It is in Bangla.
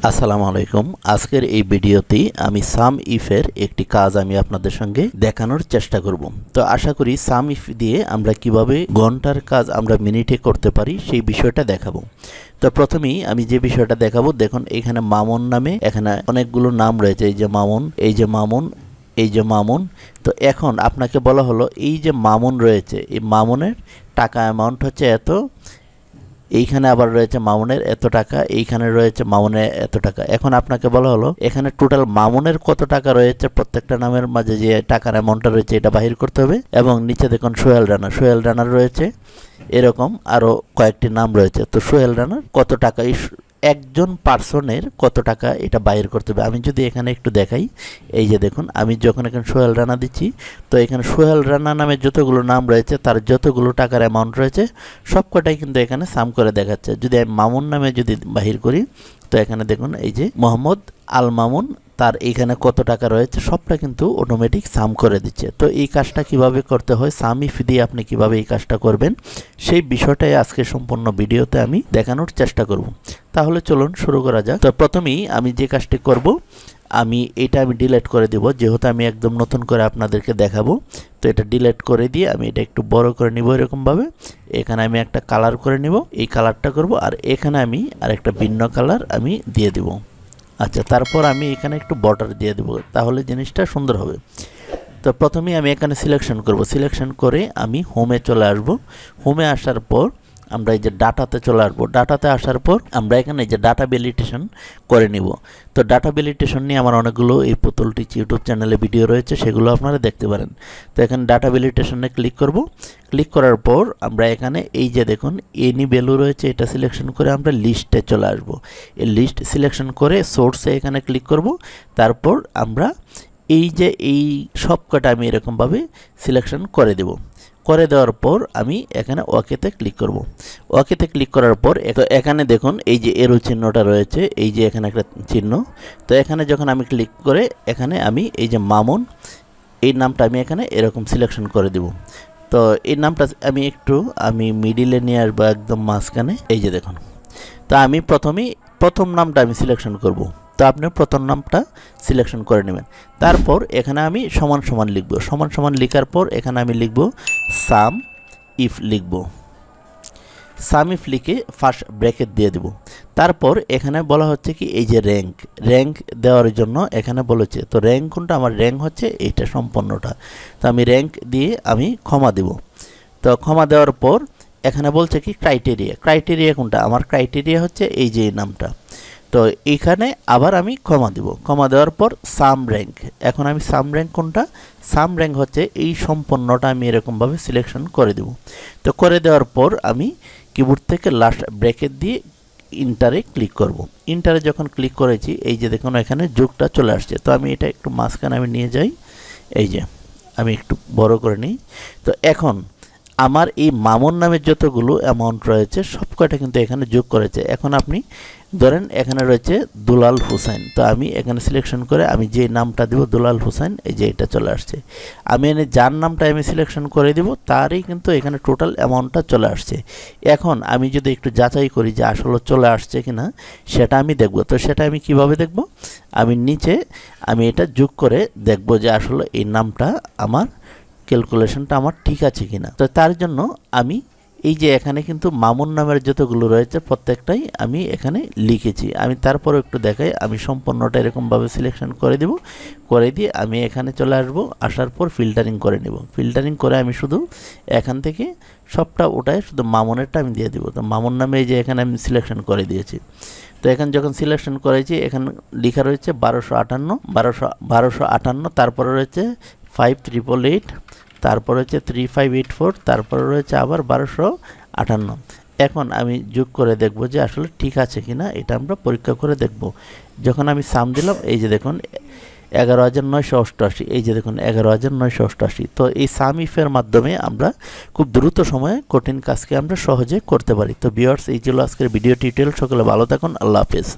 আসসালামু আলাইকুম। আজকের এই ভিডিওতে আমি সাম ইফের একটি কাজ আমি আপনাদের সঙ্গে দেখানোর চেষ্টা করব। তো আশা করি সাম ইফ দিয়ে আমরা কিভাবে ঘন্টার কাজ আমরা মিনিটে করতে পারি সেই বিষয়টা দেখাবো। তো প্রথমেই আমি যে বিষয়টা দেখাবো, দেখুন এখানে মামুন নামে এখানে অনেকগুলো নাম রয়েছে। এই যে মামুন, এই যে মামুন, এই যে মামুন। তো এখন আপনাকে বলা হলো এই যে মামুন রয়েছে, এই মামুনের টাকা অ্যামাউন্ট হচ্ছে এত, এইখানে আবার রয়েছে মামুনের এত টাকা, এইখানে রয়েছে মামুনের এত টাকা। এখন আপনাকে বলা হলো এখানে টোটাল মামুনের কত টাকা রয়েছে, প্রত্যেকটা নামের মাঝে যে টাকার অ্যামাউন্টটা রয়েছে এটা বাহির করতে হবে। এবং নিচে দেখুন সোহেল রানার রয়েছে, এরকম আরও কয়েকটি নাম রয়েছে। তো সোহেল রানার কত টাকা, একজন পার্সনের কত টাকা এটা বাইর করতে হবে। আমি যদি এখানে একটু দেখাই, এই যে দেখুন আমি যখন এখানে সোহেল রানা দিচ্ছি, তো এখানে সোহেল রানা নামে যতগুলো নাম রয়েছে তার যতগুলো টাকার অ্যামাউন্ট রয়েছে সবকটাই কিন্তু এখানে সাম করে দেখাচ্ছে। যদি আমি মামুন নামে যদি বাহির করি, তো এখানে দেখুন এই যে মোহাম্মদ আল মামুন, তার এইখানে কত টাকা রয়েছে সবটা কিন্তু অটোমেটিক সাম করে দিচ্ছে। তো এই কাজটা কিভাবে করতে হয়, সাম ইফ দিয়ে আপনি কিভাবে এই কাজটা করবেন সেই বিষয়টাই আজকে সম্পূর্ণ ভিডিওতে আমি দেখানোর চেষ্টা করব। তাহলে চলুন শুরু করা যাক। তো প্রথমেই আমি যে কাজটি করব, আমি ডিলিট করে দেব, যেহেতু আমি একদম নতুন করে আপনাদেরকে দেখাবো। তো এটা ডিলিট করে দিয়ে আমি এটা একটু বড় করে নিব এরকমভাবে। এখানে আমি একটা কালার করে নিব, এই কালারটা করব, আর এখানে আমি আরেকটা ভিন্ন কালার আমি দিয়ে দেব। আচ্ছা, তারপর আমি এখানে একটু বর্ডার দিয়ে দেব, তাহলে জিনিসটা সুন্দর হবে। তো প্রথমেই আমি এখানে সিলেকশন করব, সিলেকশন করে আমি হোমে চলে আসব। হোমে আসার পর আমরা এই যে ডাটাতে চলে আসবো। ডাটাতে আসার পর আমরা এখানে এই যে ডাটা ভ্যালিডেশন করে নিব। তো ডাটা ভ্যালিডেশন নিয়ে আমার অনেকগুলো এই পুতুল টিচ ইউটিউব চ্যানেলে ভিডিও রয়েছে, সেগুলো আপনারা দেখতে পারেন। তো এখানে ডাটা ভ্যালিডেশনে ক্লিক করব। ক্লিক করার পর আমরা এখানে এই যে দেখুন এনি ভ্যালু রয়েছে, এটা সিলেকশন করে আমরা লিস্টে চলে আসব। এই লিস্ট সিলেকশন করে সোর্সে এখানে ক্লিক করব। তারপর আমরা এই যে এই সবকটা আমি এরকমভাবে সিলেকশন করে দেব। করে দেওয়ার পর আমি এখানে ওকেতে ক্লিক করব। ওকেতে ক্লিক করার পর এখানে দেখুন এই যে এরো চিহ্নটা রয়েছে, এই যে এখানে একটা চিহ্ন। তো এখানে যখন আমি ক্লিক করে এখানে আমি এই যে মামুন এই নামটা আমি এখানে এরকম সিলেকশন করে দেব। তো এই নামটা আমি মিডিলে নিয়ে আসবো একদম মাঝখানে, এই যে দেখুন। তো আমি প্রথম নামটা আমি সিলেকশন করব। তো আপনি প্রথম নামটা সিলেকশন করে নেবেন। তারপর এখানে আমি সমান সমান লিখব। সমান সমান লেখার পর এখানে আমি লিখব সাম ইফ লিখব। সাম ইফ লিখে ফার্স্ট ব্র্যাকেট দিয়ে দেব। তারপর এখানে বলা হচ্ছে কি এই যে র্যাঙ্ক দেওয়ার জন্য এখানে বলেছে। তো র্যাঙ্ক কোনটা, আমার র্যাঙ্ক হচ্ছে এইটা সম্পূর্ণটা। তো আমি র্যাঙ্ক দিয়ে আমি ক্ষমা দেব। তো ক্ষমা দেওয়ার পর এখানে বলছে কি ক্রাইটেরিয়া কোনটা, আমার ক্রাইটেরিয়া হচ্ছে এই যে এই নামটা। তো এখানে আবার আমি ক্ষমা দেব। ক্ষমা দেওয়ার পর সাম র্যাঙ্ক, এখন আমি সাম র্যাঙ্ক কোনটা, সাম র্যাঙ্ক হচ্ছে এই সম্পূর্ণটা আমি এরকমভাবে সিলেকশন করে দেব। তো করে দেওয়ার পর আমি কিবোর্ড থেকে লাস্ট ব্র্যাকেট দিয়ে ইন্টারে ক্লিক করব। ইন্টারে যখন ক্লিক করেছি এই যে দেখুন এখানে যোগটা চলে আসছে। তো আমি এটা একটু মাঝখানে আমি নিয়ে যাই, এই যে আমি একটু বড় করে নিই। তো এখন আমার এই মামুন নামের যতগুলো অ্যামাউন্ট রয়েছে সবকটা কিন্তু এখানে যোগ করেছে। এখন আপনি ধরেন এখানে রয়েছে দুলাল হুসাইন। তো আমি এখানে সিলেকশন করে আমি যে নামটা দেব দুলাল হুসাইন, এই যে এটা চলে আসছে। আমি এনে যার নামটা আমি সিলেকশন করে দেব তারই কিন্তু এখানে টোটাল অ্যামাউন্টটা চলে আসছে। এখন আমি যদি একটু যাচাই করি যে আসলে চলে আসছে কিনা সেটা আমি দেখব। তো সেটা আমি কিভাবে দেখব, আমি নিচে আমি এটা যোগ করে দেখব যে আসলে এই নামটা আমার ক্যালকুলেশনটা আমার ঠিক আছে কিনা। তো তার জন্য আমি এই যে এখানে কিন্তু মামুন নামের যতগুলো রয়েছে প্রত্যেকটাই আমি এখানে লিখেছি। আমি তারপর একটু দেখাই, আমি সম্পূর্ণটা এরকমভাবে সিলেকশন করে দেব। করে দিয়ে আমি এখানে চলে আসব। আসার পর ফিল্টারিং করে নেব। ফিল্টারিং করে আমি শুধু এখান থেকে সবটা ওটায় শুধু মামুনেরটা আমি দিয়ে দেবো। তো মামুন নামে এই যে এখানে আমি সিলেকশন করে দিয়েছি। তো এখানে যখন সিলেকশন করেছি এখানে লেখা রয়েছে 1258, তারপরে রয়েছে 5888, তারপর হচ্ছে 3584, তারপরে রয়েছে আবার 1258। এখন আমি যোগ করে দেখব যে আসলে ঠিক আছে কিনা, এটা আমরা পরীক্ষা করে দেখব। যখন আমি সাম দিলাম এই যে দেখুন 11,988, এই যে দেখুন 11,988। তো এই সাম ইফের মাধ্যমে আমরা খুব দ্রুত সময়ে কঠিন কাজকে আমরা সহজে করতে পারি। তো ভিউয়ার্স, এই ছিল আজকের ভিডিও টিউটোরিয়াল। সকলে ভালো থাকুন, আল্লাহ হাফেজ।